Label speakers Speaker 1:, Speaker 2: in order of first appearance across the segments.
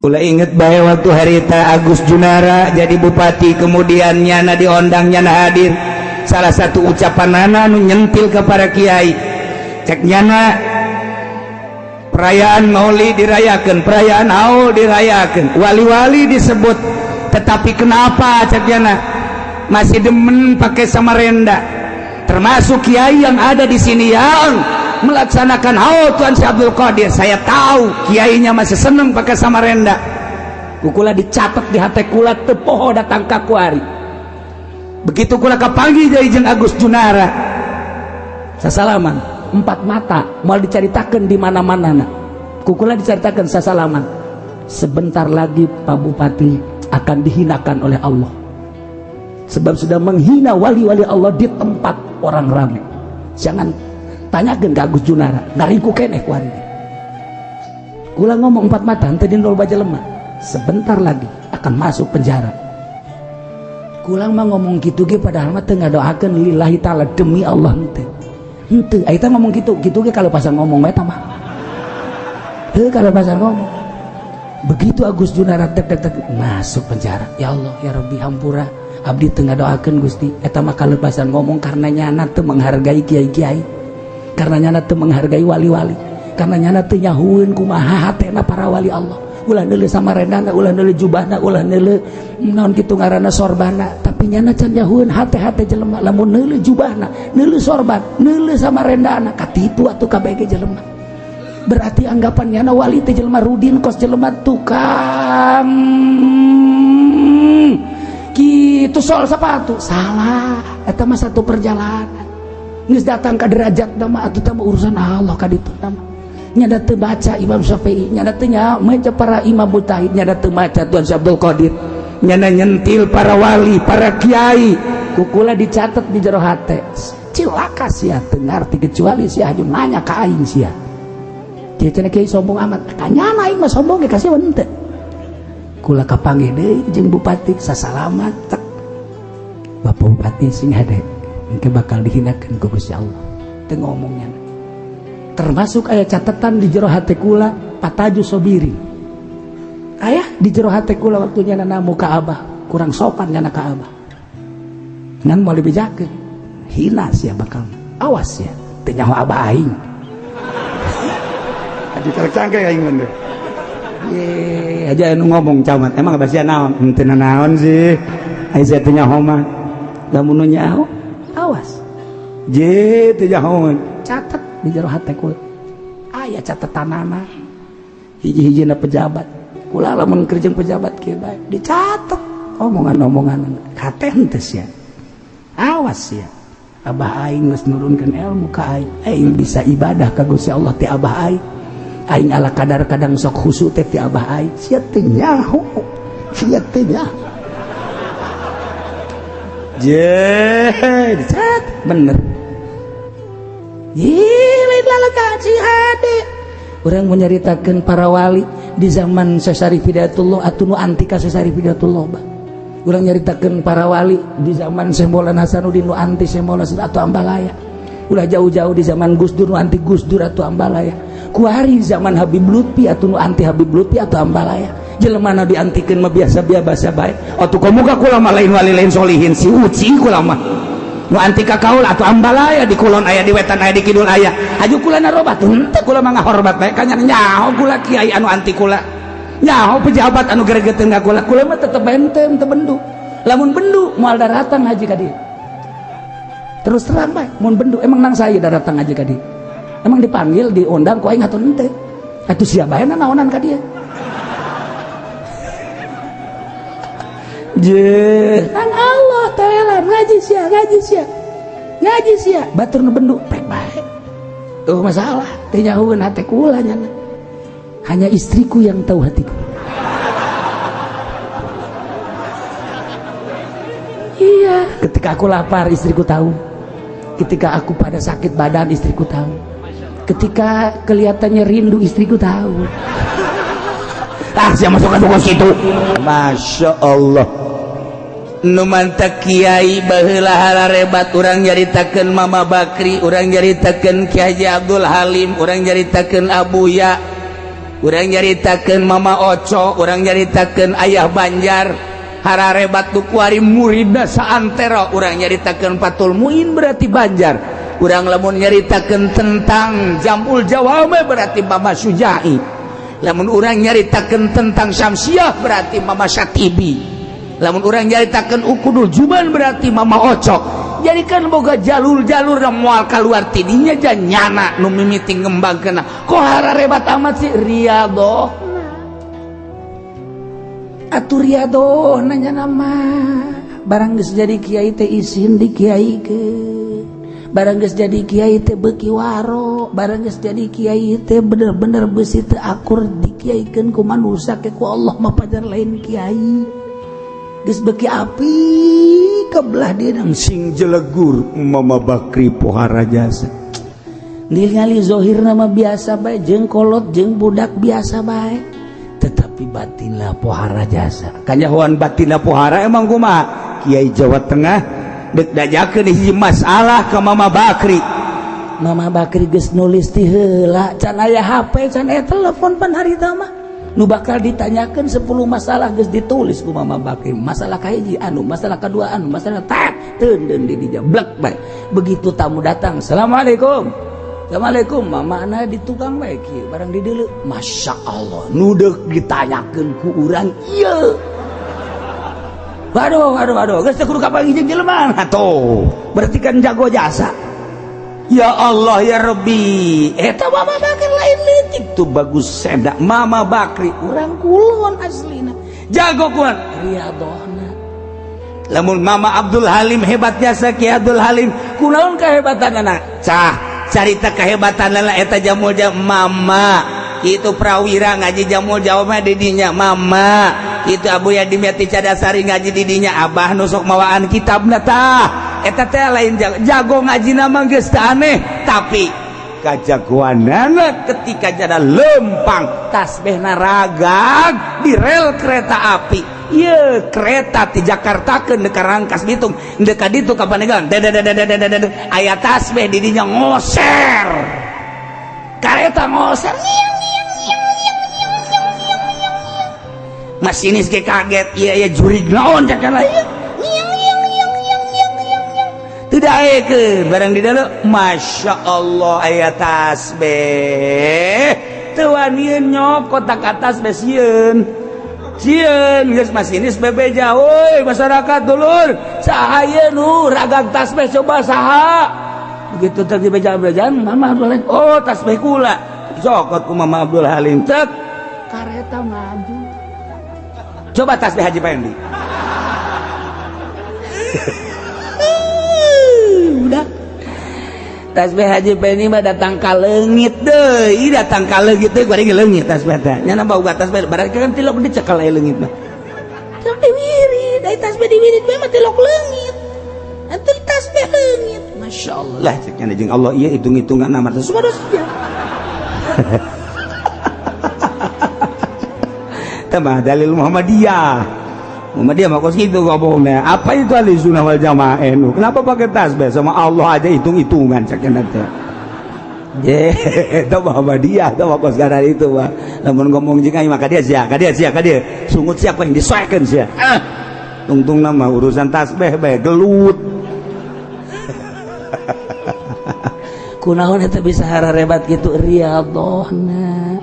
Speaker 1: Ulah inget bae waktu harita Agus Junara jadi bupati, kemudian nyana diondang, nyana hadir. Salah satu ucapan nu nyentil ke para kiai, cek nyana perayaan maulid dirayakan, perayaan haul dirayakan, wali-wali disebut, tetapi kenapa cek nyana masih demen pakai Samarenda, termasuk kiai yang ada di sini yang melaksanakan haul Tuan Syekh Abdul Qadir. Saya tahu kiainya masih seneng pakai Samarenda. Kukula dicatat di hati kula tepoho datang ka kuari. Begitu kula kapanggih dari jeung Agus Junara, sasalaman 4 mata mau diceritakan di mana-mana. Kukula diceritakan sasalaman. Sebentar lagi Pak Bupati akan dihinakan oleh Allah, sebab sudah menghina wali-wali Allah di tempat orang ramai. Jangan tanyakan ke Agus Junara, ngariku keneh kuari. Kula ngomong 4 mata ente dindol baja lemah, sebentar lagi akan masuk penjara. Kula mah ngomong gitu ge padahal mah teu ngadoakeun lillahi taala, demi Allah henteu. Henteu aita ngomong gitu ge kalau pasal ngomong eta mah. Heuh kalau pasal ngomong. Begitu Agus Junara tek masuk penjara. Ya Allah ya Rabbi hampura abdi teu ngadoakeun Gusti. Eta mah kalau pasal ngomong karena nyana teu menghargai kiai-kiai. Karena nyana teu menghargai wali-wali, karena nyana teu nyahueun kumaha hatena para wali Allah. Ulah neuleuh Samarendana, ulah neuleuh jubahna, ulah neuleuh naon kitu ngaranna sorbana, tapi nyana can nyahueun hate-hate jelema. Lamun neuleuh jubahna, neuleuh sorban, neuleuh Samarendana, katitu atuh kabeh jelema. Berarti anggapan nyana wali teh jelema rudin kos jelema tukang kitu sol sepatu. Salah, eta mah satu perjalanan. Nges datang ke derajat nama atau tamu urusan Allah kaditu nama. Nyada teu baca Imam Syafi'i, nyada teu maca para imam mujtahid, nyada teu maca Tuan Syekh Abdul Qadir, nyada nyentil para wali, para kiai. Kukula dicatat di jero hate. Cilaka sia teu ngarti kecuali sia haju nanya ka aing sia. Kieu cenah kiai sombong amat. Kanyana aing mah sombong ge kasih henteu. Kula kapanggih deui jeung bupati sasalamat. Bapak Bupati sing hade engke bakal dihinakan ku Gusti Allah. Teu ngomongnya. Termasuk aya catatan di jero hate kula Pataju Sobiri. Aya di jero hate kula waktu nyana namu ka Abah, kurang sopan nyana ka Abah. Ngan moal dibejakeun. Hina sia bakal. Awas ya, teu nyaho Abah aing. Adi tercangke aing mah. Ye, aja anu ngomong camat. Emang basa naon? Henteu naon sih. Ai saya teu nyaho mah. Lamun nyaho awas je teu nyahoan. Catat di jero hate kula aya catatanana hiji-hijina pejabat. Kula lamun kerjeng pejabat kieu bae dicatet omongan-omongan hate henteu sia. Awas ya, Abah aing geus nurunkeun ilmu ka aing bisa ibadah ka Gusti Allah ti Abah aing ala kadar-kadang sok khusyuk teh ti Abah aing sia teu nyaho, sia teu nyaho. Dicat bener. Lain lalakaci hade. Orang menyeritakan para wali di zaman Syekh Hidayatullah atau nu anti ka Syekh Hidayatullah. Orang nyeritakan para wali di zaman Syekh Maulana Hasanuddin nu anti Syekh Maulana atau Ambalaya. Ulah jauh-jauh di zaman Gus Dur nu anti Gus Dur atau Ambalaya. Kuari zaman Habib Lutfi atau nu anti Habib Lutfi atau Ambalaya. Jelema na diantikeun mah biasa-biasa bae. Atuh komuga kula mah lain wali lain solihin si uci kula mah. Nu anti ka kaul atuh Ambalaya di kulon aya di wetan aya di kidul aya. Aju kula narobat henteu kula mah ngahormat bae kanya nyaho kula kiai anu anti kula. Nyaho pejabat anu gregeteun ka kula. Kula mah tetep benteng teu bendu. Lamun bendu moal daratang haji ka dieu. Terus terang bae mun bendu emang nang saya daratang haji ka dieu. Emang dipanggil diundang ku aing atuh henteu. Atuh sia bae naonan ka dieu. Je nang Allah taala ngaji sia batur nu bendu pek bae. Tuh masalah teu nyahoeun hate kula nyana. Hanya istriku yang tahu hatiku. Iya, ketika aku lapar istriku tahu. Ketika aku pada sakit badan istriku tahu. Ketika kelihatannya rindu istriku tahu. Saya masuk ke situ. Masya Allah. Nu mantak kiai baheula halarebat urang nyaritakeun Mama Bakri, urang nyaritakeun Ki Haji Abdul Halim, urang nyaritakeun Abuya. urang nyaritakeun Mama Oco, urang nyaritakeun Ayah Banjar, Harare Batu Kuari muridna saantero, urang nyaritakeun Patul Muin berarti Banjar, urang lamun nyaritakeun tentang Jamul Jawame berarti Mama Sujai, lamun urang nyaritakeun tentang Syamsiah berarti Mama Syatibi, lamun urang nyaritakeun Ukudul Juban berarti Mama Oco. Jadi kan boga jalur-jalur dan mual keluar tidinya aja nyana nu mimiti ngembangkeun. Kok hararebat amat sih Riyadho? Atuh Riyadho nanya nama. Barang geus jadi kiai teh isin dikiaikeun. Barang geus jadi kiai teh beuki waro. Barang geus jadi kiai teh bener-bener beusi teu akur dikiaikeun ku manusia ke ku Allah mah pajar lain kiai. Geus beuki api kebelah dia nang sing jelegur Mama Bakri pohara jasa ningali zohir nama biasa bae jeung kolot jeung budak biasa bae tetapi batinlah pohara jasa kanyahoan batinlah pohara emang kumaha Kiai Jawa Tengah deuk dajakeun hiji masalah ka Mama Bakri. Mama Bakri geus nulis ti heula can aya HP can aya telepon pan harita mah nu bakal ditanyakan 10 masalah geus ditulis ku Mama Bakri. Masalah kahiji anu, masalah kedua anu, masalah tak teundeun di dinya blek bae. Begitu tamu datang, "Assalamualaikum." "Assalamualaikum." Mama ana di tukang bae kieu barang di dieu. Masya Allah, nu deuk ditanyakeun ku urang ieu. Waduh, geus teu kudu kapangijing jelema atuh. Berarti kan jago jasa. Ya Allah ya Rabbi, eta Mama Bakri lain leutik tuh bagus sedak Mama Bakri urang kulon aslina jago kuat Riyadhona. Lamun Mama Abdul Halim hebat jasa Ki Abdul Halim kunaon kahebatanna cah carita kahebatanna eta Jamul Jawa Mama kitu prawira ngaji Jamul Jawa mah di dinya Mama kitu Abu Yadim Yati Cadasari ngaji di dinya Abah nu sok mawaan kitabna tah eta teh lain jago ngaji nama geus teu aneh tapi kajagoanana ketika jada lempang tasbihna ragag di rel kereta api ieu kereta ti Jakarta ke ka Rangkas Bitung deuk ka ditu ka Panegang aya tasbih di dinya ngoser kereta ngoser masinis ge kaget ieu jurig naon cakana ieu tidak barang di dalam Masya Allah ayat tasbih tuan nyokot tak atas besieun geus masinis bebeja woi masyarakat dulur saha nu ragag tasbih coba saha begitu tadi beja-bejaan Mama Abdul Halim oh tasbih kula sokot ku Mama Abdul Halim tek kareta maju coba tasbih Haji Pendi udah tasbih Haji Pendi mah datang ka leungit deui datang ka leungit teh bari leungit tasbih teh nya boga tasbih barang kan tilok dicekal aya leungit mah tilok diwirid ai tasbih diwirid bae mah tilok leungit atuh tasbih leungit masyaallah lah cek nya jeung Allah ieu hitung-hitungan amat subhanallah saja tah dalil Muhammadiyah mah kos gitu ngomongnya apa itu ahli sunnah wal jamaah nu kenapa pakai tasbih sama Allah aja hitung-hitungan sakena teh je eta Muhammadiyah tah kos gara itu mah lamun ngomong jeung mah ka dia sungut siapa yang disoekeun sia tungtung nama urusan tasbih bae gelut kunaon eta bisa hararebat kitu Riyadhona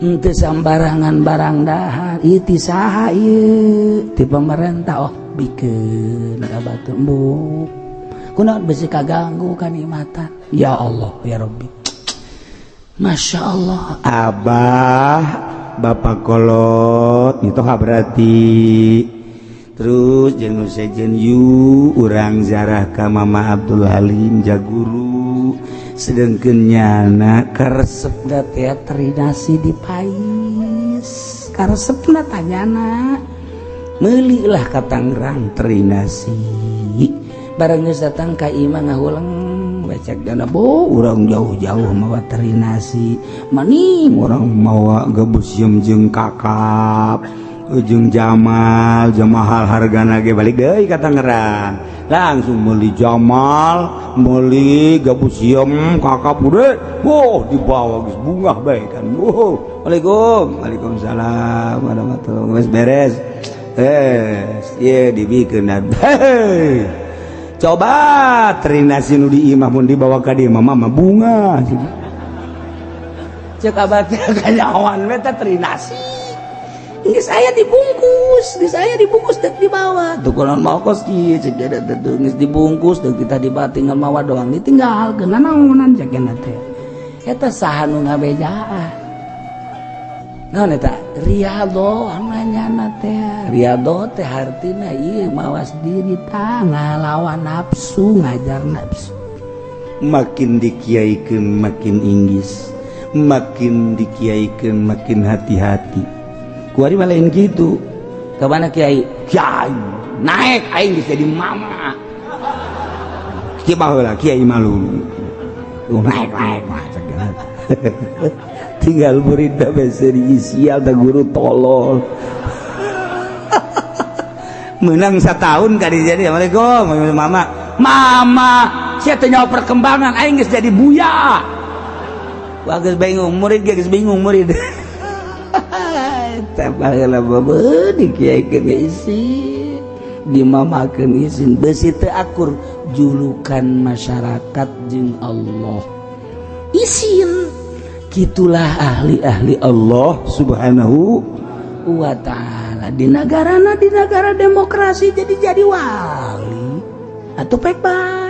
Speaker 1: teu sambarangan barang dahar ieu ti saha ieu ti pemerintah oh bikeun abatu embuk kunaon bisi kaganggu kanikmatan ya Allah ya Rabbi Masya Allah Abah Bapak kolot nitoha berarti terus jeung sejen yu urang ziarah ka Mama Abdul Halim jaguru sedengkeun nyana karesepna teh terinasi di pais karesepna tanyana meuli lah ka Tangerang terinasi barang geus datang ka imah ngahulang becek dana bo urang jauh-jauh mawa terinasi maning urang mawa gebusieum jeung kakap jeung Jamal Jamahal hargana ge balik deui ka Tangerang langsung meuli Jamal, meuli gabusiem kakak bude, dibawa geus bunga bae kan. Waalaikumsalam warahmatullahi wabarakatuh. Beres. Dibikeun coba terinasi nu di imah mun dibawa ka dieu mah bunga. Cek abah teh kanyawan we teh terinasi. Geus aya dibungkus, dek dibawa. Tuh kunaon mau kos kieu cek ada teh geus dibungkus deuk kita dibawa tinggal mawa doang ditinggalkeun naonan cek teh. Eta saha nu ngabejaan. Naon eta? Riyadho namanya teh. Riyadho teh hartina ieu mawas diri tah ngalawan nafsu, ngajar nafsu. Makin dikiaikeun makin inggis, makin dikiaikeun makin hati-hati. Kuari mah lain kitu. Ka mana kiai? Kiai naik aing geus jadi mama. Kieu baheula kiai malu. Naik mah cenah. Tinggal murid bae seri sial da guru tolol. Menang setahun kali jadi. Assalamualaikum mama sia teh nyawa perkembangan aing geus jadi buya. Wah geus bingung murid geus bingung murid. Tabaheula babeun dikiaikeun isi dimamakeun izin beusi teu akur julukan masyarakat jeung Allah izin gitulah ahli-ahli Allah subhanahu wa ta'ala di negara demokrasi jadi wali atau pek bae